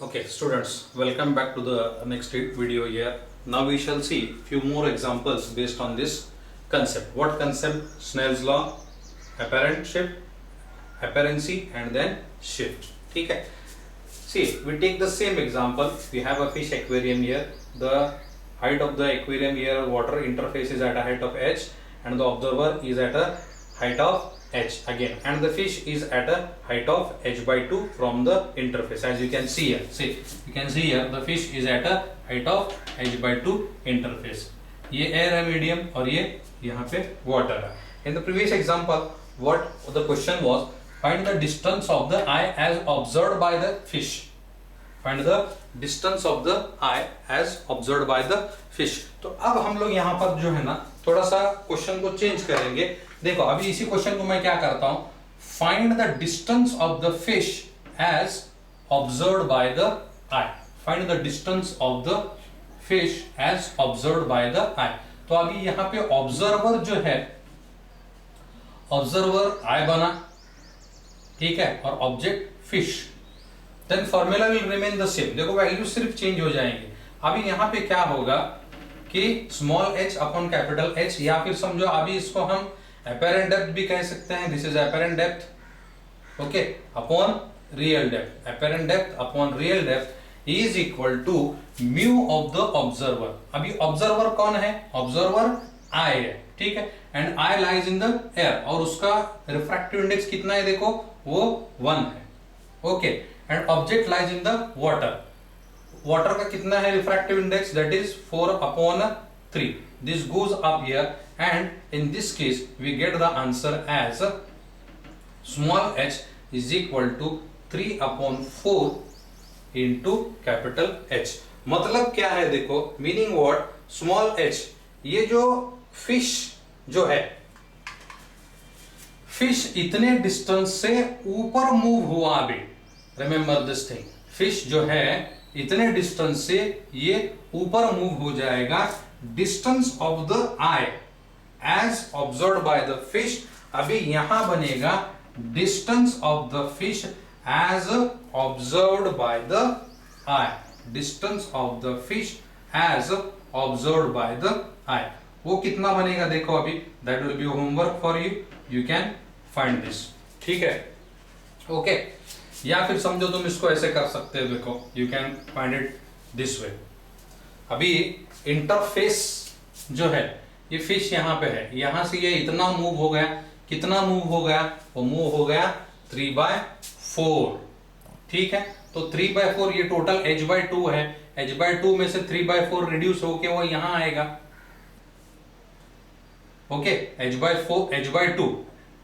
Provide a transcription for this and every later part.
Okay, students, welcome back to the next video here. Now we shall see few more examples based on this concept. What concept? Snell's law, apparent shift, apparency, and then shift. Okay. See, we take the same example. We have a fish aquarium here. The height of the aquarium here, water interface is at a height of h, and the observer is at a height of h again, and the fish is at a height of h by 2 from the interface. As you can see here, see, you can see here the fish is at a height of h by 2 interface. ये air है medium और ये यहाँ पे water है. In the previous example, what the question was, find the distance of the eye as observed by the fish. Find the distance of the eye as observed by the fish. तो अब हम लोग यहाँ पर जो है ना थोड़ा सा क्वेश्चन को चेंज करेंगे. देखो अभी इसी क्वेश्चन को मैं क्या करता हूं, find the distance of the fish as observed by the eye. Find the distance of the fish as observed by the eye. तो अभी यहाँ पे ऑब्जर्वर जो है, ऑब्जर्वर आई बना, ठीक है, और object fish. Then formula will remain the same. देखो वैल्यू सिर्फ चेंज हो जाएंगे. अभी यहाँ पे क्या होगा कि small h upon capital H, या फिर समझो अभी इसको हम apparent depth भी कह सकते हैं. This is apparent depth, okay, upon real depth. apparent depth upon real depth is equal to mu of the observer. अभी ऑब्जर्वर कौन है? ऑब्जर्वर आई है, ठीक है, and eye lies in the air, और उसका रिफ्रैक्टिव इंडेक्स कितना है? देखो वो 1 है, okay, and object lies in the water. Water का कितना है refractive index? That is 4/3. This goes up here, and in this case we get the answer as small h is equal to 3/4 into capital H. मतलब क्या है? देखो meaning what, small h, ये जो fish जो है, फिश इतने distance से ऊपर मूव हुआ. अभी रिमेंबर दिस थिंग, फिश जो है इतने डिस्टेंस से ये ऊपर मूव हो जाएगा. Distance of the I as observed by the fish. अभी यहां बनेगा distance of the fish as observed by the eye. distance of the fish as observed by the eye. वो कितना बनेगा? देखो अभी that will be homework for you. You can find this. ठीक है, ओके. या फिर समझो तुम इसको ऐसे कर सकते हो. देखो you can find it this way. अभी इंटरफेस जो है, ये फिश यहाँ पे है, यहां से ये इतना मूव हो गया. कितना मूव हो गया? वो मूव हो गया 3/4, ठीक है. तो 3/4 ये टोटल h/2 है. h/2 में से 3/4 रिड्यूस होके वो यहां आएगा, okay. h/2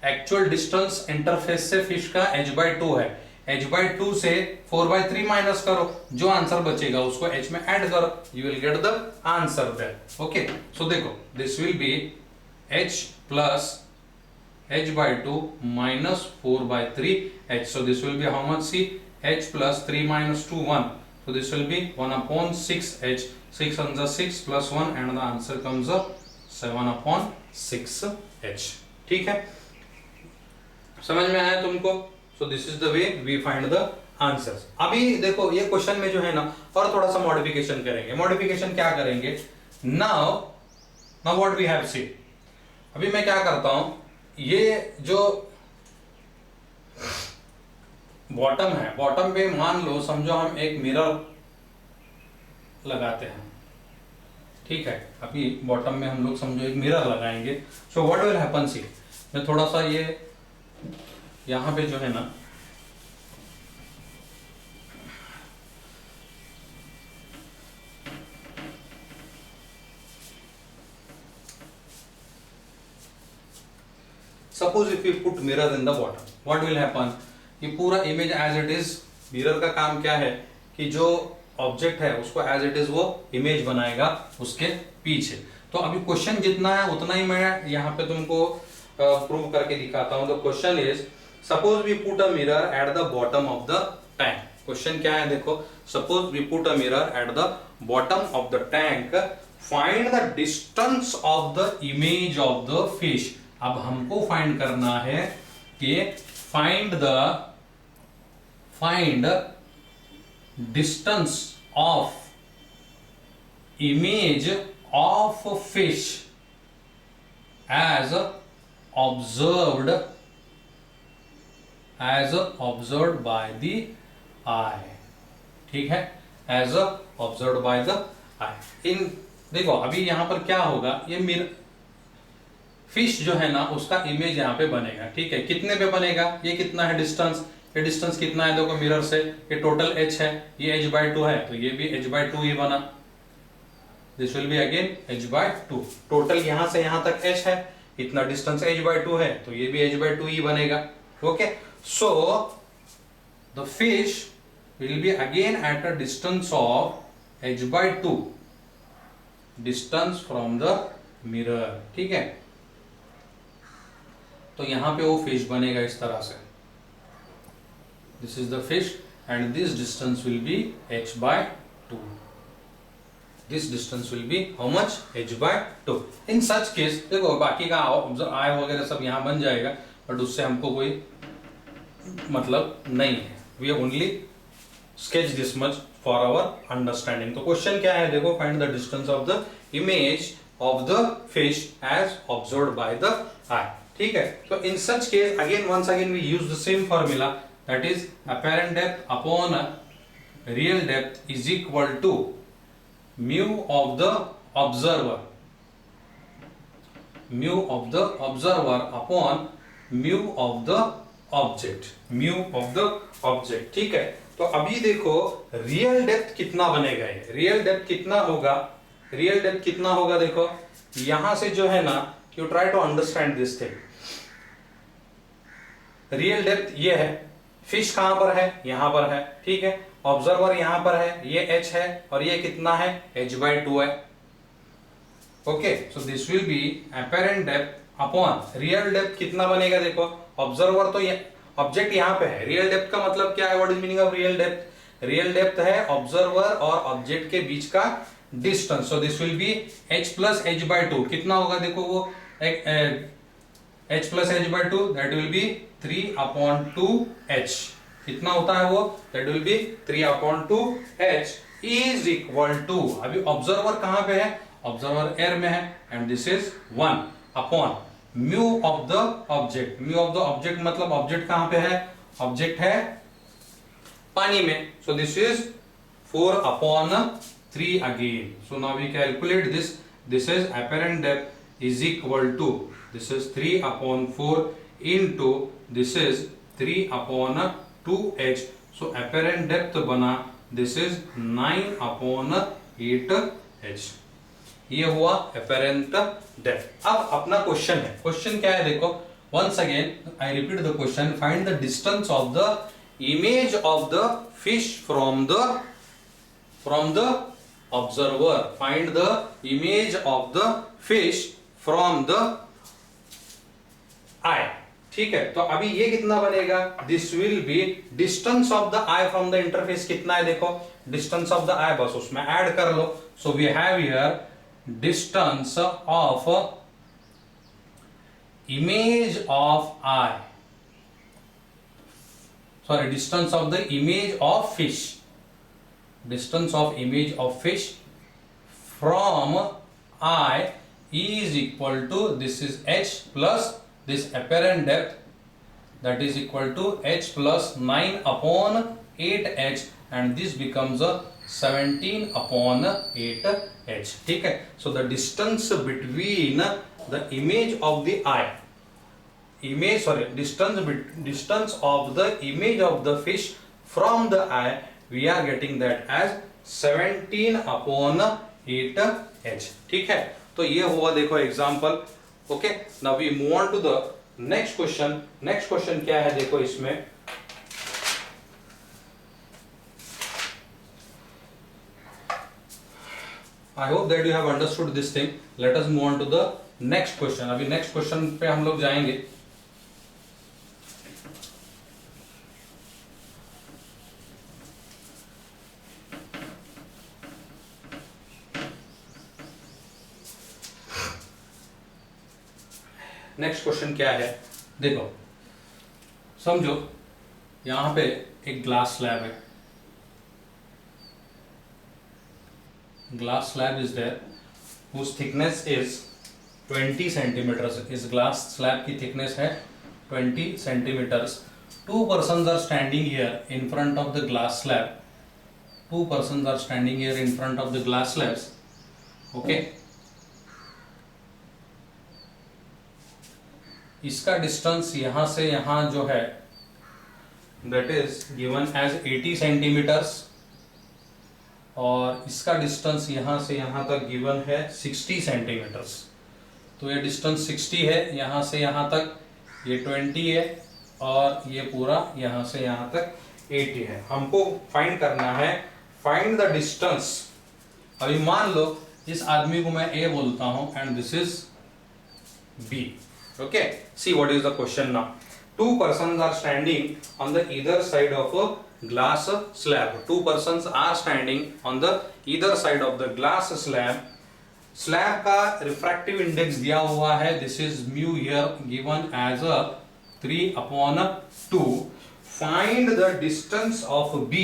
actual distance interface से फिश का h/2 है. h/2 से 4/3 माइनस करो, जो आंसर बचेगा उसको h में ऐड करो, you will get the answer there, okay. So देखो this will be h plus h/2 minus 4/3 h. So this will be how much? See, h plus 3 minus 2 1. So this will be 1/6 h. 6 on the 6 plus 1 and the answer comes up 7/6 h. ठीक है, समझ में आया तुमको? So this is the way we find the answers. अभी देखो ये question में जो है ना और थोड़ा सा मॉडिफिकेशन करेंगे. मॉडिफिकेशन क्या करेंगे? now what we have seen. अभी मैं क्या करता हूं, ये जो बॉटम है, बॉटम पे मान लो समझो हम एक मिरर लगाते हैं, ठीक है. अभी बॉटम में हम लोग समझो एक मिरर लगाएंगे. So what will happen? See, मैं थोड़ा सा ये यहां पे जो है ना suppose if you put mirror in the bottom, what will happen? ये पूरा image as it is. Mirror का काम क्या है कि जो ऑब्जेक्ट है उसको एज इट इज वो इमेज बनाएगा उसके पीछे. तो अभी क्वेश्चन जितना है उतना ही मैं यहाँ पे तुमको प्रूव करके दिखाता हूं. The question is, suppose we put a mirror at the bottom of the tank. Question क्या है? देखो, suppose we put a mirror at the bottom of the tank. Find the distance of the image of the fish. अब हमको find करना है कि find distance of image of fish as observed by the eye. ठीक है, as observed by the eye. इन देखो अभी यहां पर क्या होगा, ये मिरर फिश जो है ना उसका इमेज यहाँ पे बनेगा। ठीक है, कितने पे बनेगा, ये कितना है डिस्टेंस, ये डिस्टेंस कितना है देखो मिरर से, ये टोटल h है, ये h/2 है, तो ये भी h/2 ही बना। This will be again h/2। Total यहां से यहां तक h है, इतना डिस्टेंस h/2 है, तो ये भी h/2 ही बनेगा। Okay, so the fish will be again at a distance of h/2 distance from the mirror. ठीक है, तो यहां पे वो फिश बनेगा इस तरह से, this is the fish and this distance will be h/2। This distance will be how much, h/2। In such case देखो बाकी का आय वगैरह सब यहां बन जाएगा, बट उससे हमको कोई मतलब नहीं है। We have only sketch this much for our understanding. तो क्वेश्चन क्या है देखो, find the distance of the image of the fish as observed by the eye. ठीक है, तो in such case again once again we use the same formula, that is apparent depth upon real depth is equal to mu of the observer upon mu of the object। ठीक है, तो अभी देखो real depth कितना बनेगा, ये real depth कितना होगा, देखो यहां से जो है ना, you try to understand this thing. Real depth ये है, फिश कहां पर है, यहां पर है। ठीक है, ऑब्जर्वर यहां पर है, ये h है, और ये कितना है, h/2 है। Okay, so this will B apparent depth upon real depth कितना बनेगा देखो, ऑब्जर्वर तो ये ऑब्जेक्ट यहां पे है, रियल डेप्थ का मतलब क्या है, what is meaning of real depth, real depth है ऑब्जर्वर और ऑब्जेक्ट के बीच का distance. So this will be h plus h/2। कितना होगा देखो वो h plus h/2, that will be 3/2h। कितना होता है वो, that will be 3/2h is equal to, अभी ऑब्जर्वर कहां पे है, ऑब्जर्वर एयर में है, and this is 1 upon mu of the object. Mu of the object मतलब ऑब्जेक्ट कहां पे है, ऑब्जेक्ट है पानी में, so this is 4/3 again. So now we calculate this is apparent depth is equal to, this is 3/4 into this is 3/2h। so apparent depth बना, this is 9/8h। ये हुआ apparent depth। अब अपना क्वेश्चन है, question क्या है देखो, once again I repeat the question, find the distance of the image of the fish from the observer। find the image of the fish from the eye। ठीक है, तो अभी ये कितना बनेगा, this will B distance of the I from the interface. कितना है देखो, डिस्टेंस ऑफ द आई, बस उसमें ऐड कर लो। So we have here distance of image of eye, sorry distance of the image of fish, distance of image of fish from eye is equal to, this is h plus this apparent depth, that is equal to h plus 9/8h, and this becomes a 17/8h। ठीक है, so the distance between the image of the eye, distance of the image of the fish from the eye, we are getting that as 17/8h। ठीक है, तो ये हुआ देखो example. Okay, now we move on to the next question. Next question क्या है देखो, इसमें I hope that you have understood this thing. Let us move on to the next question. अभी नेक्स्ट क्वेश्चन पे हम लोग जाएंगे। नेक्स्ट क्वेश्चन क्या है देखो, समझो यहां पे एक ग्लास स्लैब है। glass slab is there whose thickness is 20 centimeters. इस glass slab की thickness है 20 centimeters. Two persons are standing here in front of the glass slab. Two persons are standing here in front of the glass slabs. Okay. इसका distance यहां से यहां जो है that is given as 80 centimetres और इसका distance यहां से यहां तक गिवन है 60 सेंटीमीटर्स. तो ये डिस्टेंस 60 है यहां से यहां तक, ये 20 है और ये पूरा यहां से यहां तक 80 है. हमको फाइंड करना है, फाइंड द डिस्टेंस. अभी मान लो इस आदमी को मैं A बोलता हूं and this is B. Okay, see what is the question now. Two persons are standing on the either side of a glass slab. Two persons are standing on the either side of the glass slab. Slab का refractive index दिया हुआ है. This is mu here given as a 3/2. Find the distance of B.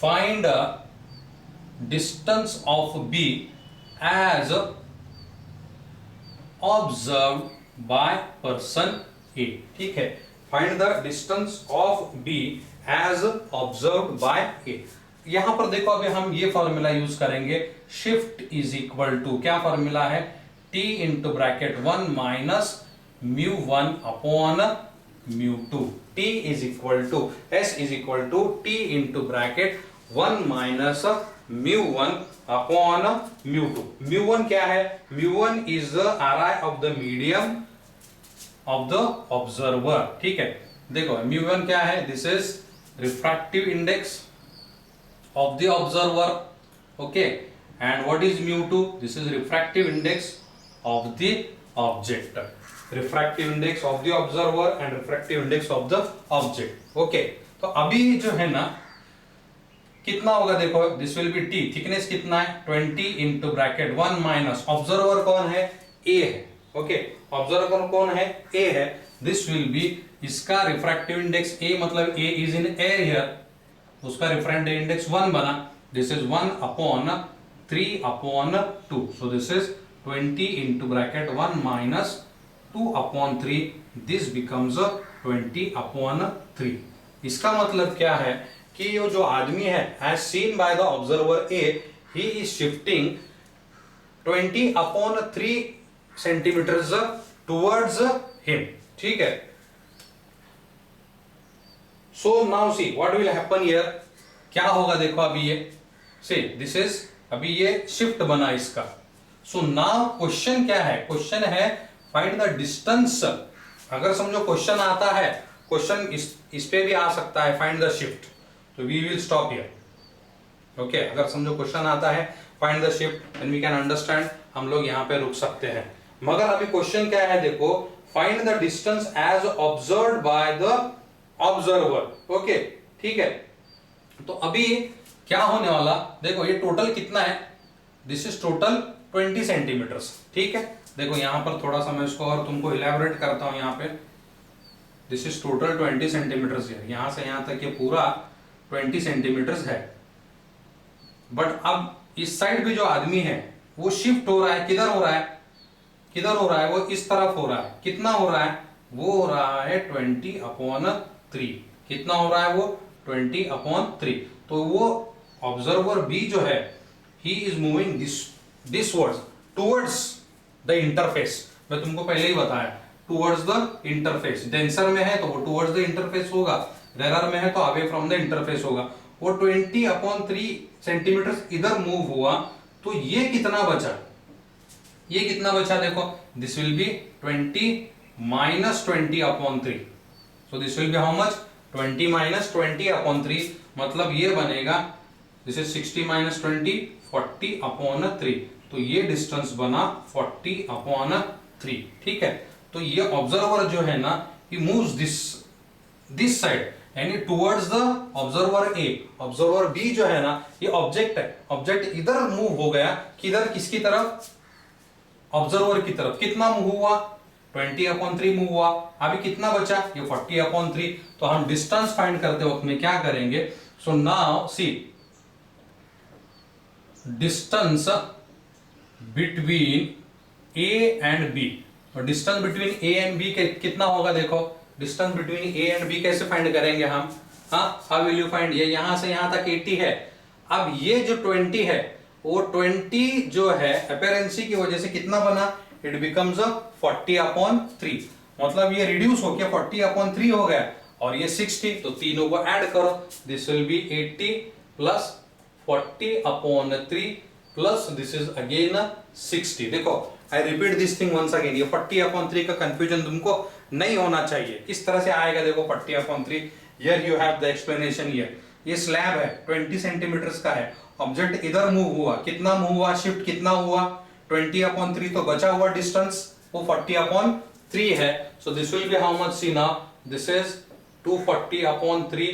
Find the distance of B as observed by person A. ठीक है. Find the distance of B as observed by A. यहां पर देखो अभी हम ये formula use करेंगे. Shift is equal to क्या फॉर्मूला है? T into bracket 1 minus μ1 upon μ2. T is equal to S is equal to T into bracket 1 minus μ1 upon μ2. μ1 क्या है? μ1 is the Ri of the medium of the observer. ठीक है. देखो μ1 क्या है? This is refractive index of the observer. Okay. And what is μ2? This is refractive index of the object. Refractive index of the observer and refractive index of the object. Okay. तो अभी जो है ना कितना होगा देखो, this will B T. Thickness कितना है? 20 इंटू ब्रैकेट 1 माइनस ऑब्जर्वर कौन है? A है. ओके. ऑब्जर्वर कौन है? A है. दिस विल बी इसका रिफ्रैक्टिव इंडेक्स A मतलब A is in air here, उसका रिफ्रैक्टिव इंडेक्स 1 बना. This is 1 upon 3/2. So this is 20 into bracket 1 minus 2/3. This becomes 20/3. इसका मतलब क्या है कि ये जो आदमी है as seen by the observer A, he is shifting 20/3 centimeters towards him. ठीक है. So now see what will happen here. क्या होगा देखो अभी ये see this is अभी ये शिफ्ट बना इसका. So now क्वेश्चन क्या है? क्वेश्चन है find the distance. अगर समझो क्वेश्चन आता है, क्वेश्चन इस पे भी आ सकता है find the shift. तो we will stop here. Okay, अगर समझो क्वेश्चन आता है find the shift then we can understand, हम लोग यहाँ पे रुक सकते हैं. मगर अभी क्वेश्चन क्या है देखो, find the distance as observed by the observer. Okay, ठीक है. तो अभी क्या होने वाला देखो, ये टोटल कितना है? This is total 20 centimetres. ठीक है. देखो यहाँ पर थोड़ा सा मैं इसको और तुमको इलेबोरेट करता हूँ. यहाँ पे दिस इज टोटल 20 सेंटीमीटर्स. यहाँ से यहाँ तक ये पूरा 20 सेंटीमीटर्स है. बट अब इस साइड भी जो आदमी है वो शिफ्ट हो रहा है. किधर हो रहा है? किधर हो रहा है? वो इस तरफ हो रहा है. कितना हो रहा है? वो हो रहा है 20/3. कितना हो रहा है वो? 20/3. तो वो ऑब्जर्वर बी जो है he is moving this towards the interface. मैं तुमको पहले ही बताया टुवर्ड्स द इंटरफेस. डेंसर में है तो वो टुवर्ड्स द इंटरफेस होगा, रेयर में है तो अवे फ्रॉम द इंटरफेस होगा. वो 20/3 सेंटीमीटर इधर मूव हुआ. तो ये कितना बचा? ये कितना बचा देखो, this will B 20 minus 20/3. So this will be how much? 20 minus 20/3. मतलब ये बनेगा दिस इज 60 माइनस 20 40/3. तो ये डिस्टेंस बना 40/3. ठीक है. तो ये ऑब्जर्वर जो है ना ही मूव्स दिस साइड यानी towards the observer A. Observer B जो है ना ये ऑब्जेक्ट है. ऑब्जेक्ट इधर मूव हो गया. किधर? किसकी तरफ? ऑब्जर्वर की तरफ. कितना मूव हुआ? 20/3 मूव हुआ. अभी कितना बचा? ये 40/3. तो हम डिस्टेंस फाइंड करते वक्त में क्या करेंगे? So now see distance between A and B. और distance between A and B कितना होगा, देखो distance between A and B कैसे फाइंड करेंगे हम, हाँ हाउ विल यू फाइंड, ये यहां से यहां तक 80 है। अब ये जो 20 है वो 20 जो है अपेरेंसी की वजह से कितना बना, इट बिकम्स 40/3, मतलब ये रिड्यूस होकर 40/3 हो गया, और ये 60, तो तीनों को ऐड करो, this will be 80 plus 40/3 plus this is again 60। देखो I repeat this thing once again, ये 40/3 का कंफ्यूजन तुमको नहीं होना चाहिए। किस तरह से आएगा, देखो 40/3, here you have the explanation. Here ये स्लैब है 20 सेंटीमीटर्स का है, ऑब्जेक्ट इधर मूव हुआ, कितना मूव हुआ, शिफ्ट कितना हुआ 20/3, तो बचा हुआ डिस्टेंस वो 40/3 है। So this will be how much, see now this is 240/3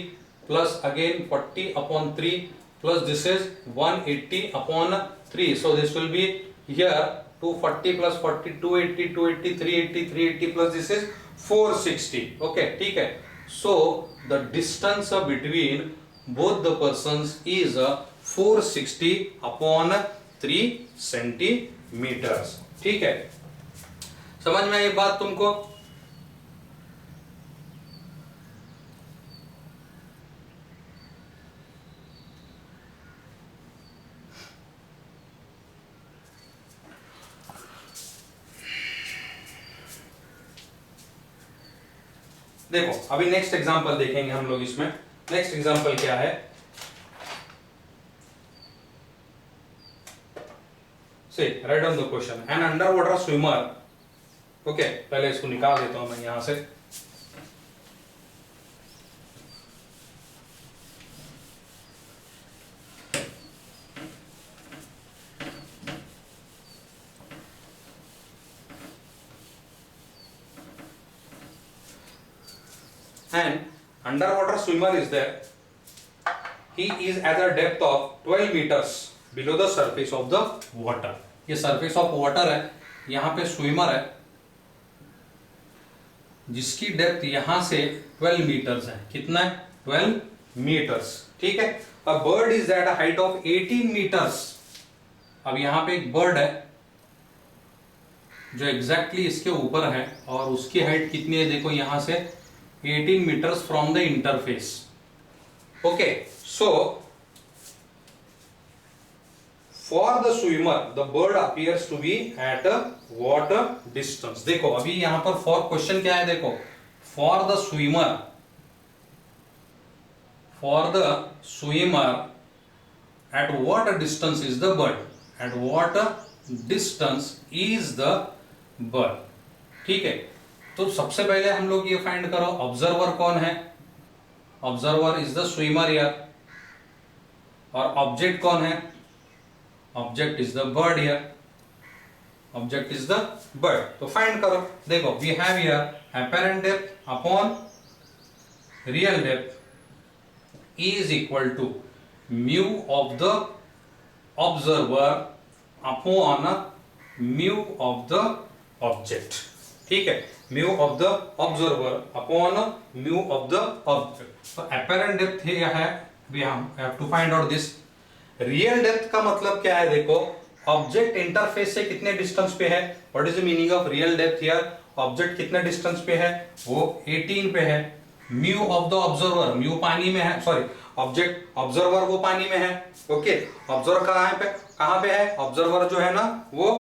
plus again 40/3 plus this is 180/3, so this will be here 240 plus 40 280 280 380 380 plus this is 460, okay, ठीक है। So the distance between both the persons is 460/3 centimeters, ठीक है। समझ में आई बात तुमको? देखो अभी नेक्स्ट एग्जांपल देखेंगे हम लोग इसमें। नेक्स्ट एग्जांपल क्या है, say write down the question, an under water swimmer, okay पहले इसको निकाल देता हूं मैं यहां से। And underwater swimmer is there, he is at a depth of 12 meters below the surface of the water। ये surface of water है, यहाँ पे swimmer है जिसकी डेप्थ यहां से 12 मीटर्स है, कितना है 12 मीटर्स, ठीक है। A bird is at a height of 18 meters। अब यहाँ पे एक बर्ड है जो एग्जैक्टली इसके ऊपर है और उसकी हाइट कितनी है, देखो यहां से 18 meters from the interface, okay। So for the swimmer the bird appears to be at a what distance। देखो अभी यहां पर for क्वेश्चन क्या है, देखो for the swimmer at what distance is the bird, at what distance is the bird, ठीक है। तो सबसे पहले हम लोग ये फाइंड करो ऑब्जर्वर कौन है, ऑब्जर्वर इज द स्विमर यार, और ऑब्जेक्ट कौन है, ऑब्जेक्ट इज द बर्ड यार, ऑब्जेक्ट इज द बर्ड। तो फाइंड करो, देखो we have here apparent depth upon real depth is equal to mu of the observer upon mu of the object, ठीक है। Mu of the observer upon mu of the object. तो apparent depth है, we have to find out this. Real depth का मतलब क्या है, देखो object interface से कितने डिस्टेंस पे है, what is the meaning of real depth here, object कितने डिस्टेंस पे है, वो 18 पे है। Mu of the observer, mu पानी में है, सॉरी ऑब्जेक्ट ऑब्जर्वर वो पानी में है, ओके। ऑब्जर्वर कहां पे है, ऑब्जर्वर जो है ना वो